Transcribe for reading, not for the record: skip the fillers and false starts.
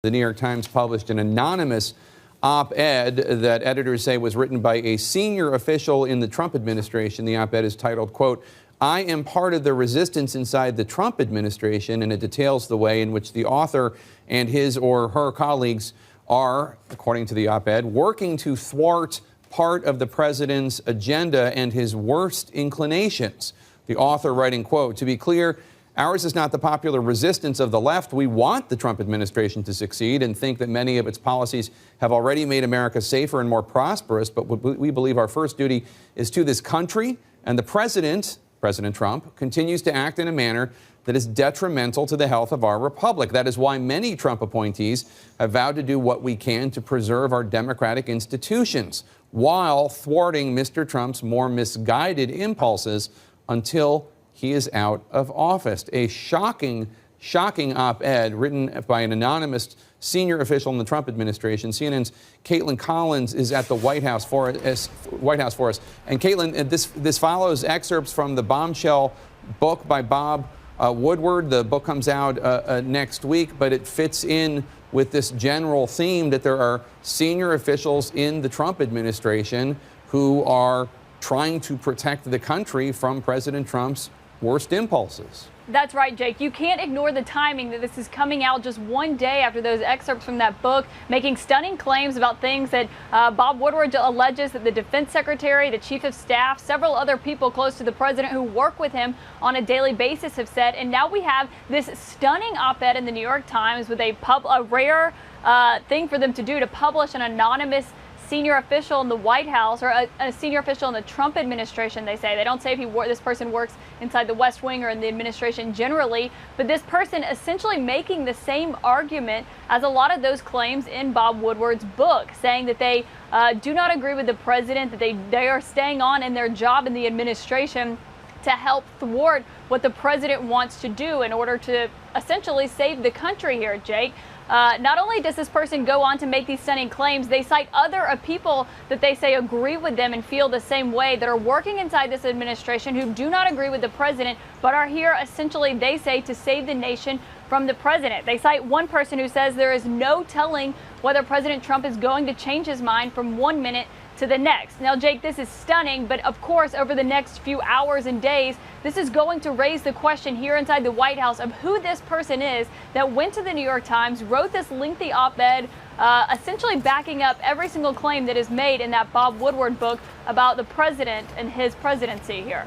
The New York Times published an anonymous op-ed that editors say was written by a senior official in the Trump administration. The op-ed is titled, quote, "I am part of the resistance inside the Trump administration," and it details the way in which the author and his or her colleagues are, according to the op-ed, working to thwart part of the president's agenda and his worst inclinations. The author writing, quote, "To be clear, ours is not the popular resistance of the left. We want the Trump administration to succeed and think that many of its policies have already made America safer and more prosperous. But we believe our first duty is to this country, and the president, President Trump, continues to act in a manner that is detrimental to the health of our republic. That is why many Trump appointees have vowed to do what we can to preserve our democratic institutions while thwarting Mr. Trump's more misguided impulses until he is out of office." A shocking op-ed written by an anonymous senior official in the Trump administration. CNN's Kaitlan Collins is at the White House for us. And Kaitlan, this follows excerpts from the bombshell book by Bob Woodward. The book comes out next week, but it fits in with this general theme that there are senior officials in the Trump administration who are trying to protect the country from President Trump's worst impulses. That's right, Jake. You can't ignore the timing that this is coming out just one day after those excerpts from that book, making stunning claims about things that Bob Woodward alleges that the defense secretary, the chief of staff, several other people close to the president who work with him on a daily basis have said. And now we have this stunning op-ed in the New York Times with a rare thing for them to do, to publish an anonymous senior official in the White House, or a senior official in the Trump administration, they say. They don't say if this person works inside the West Wing or in the administration generally, but this person essentially making the same argument as a lot of those claims in Bob Woodward's book, saying that they do not agree with the president, that they are staying on in their job in the administration to help thwart what the president wants to do in order to essentially save the country here, Jake. Not only does this person go on to make these stunning claims, they cite other people that they say agree with them and feel the same way, that are working inside this administration who do not agree with the president, but are here essentially, they say, to save the nation from the president. They cite one person who says there is no telling whether President Trump is going to change his mind from 1 minute to the next. Now, Jake, this is stunning, but of course, over the next few hours and days, this is going to raise the question here inside the White House of who this person is that went to the New York Times, wrote this lengthy op-ed, essentially backing up every single claim that is made in that Bob Woodward book about the president and his presidency here.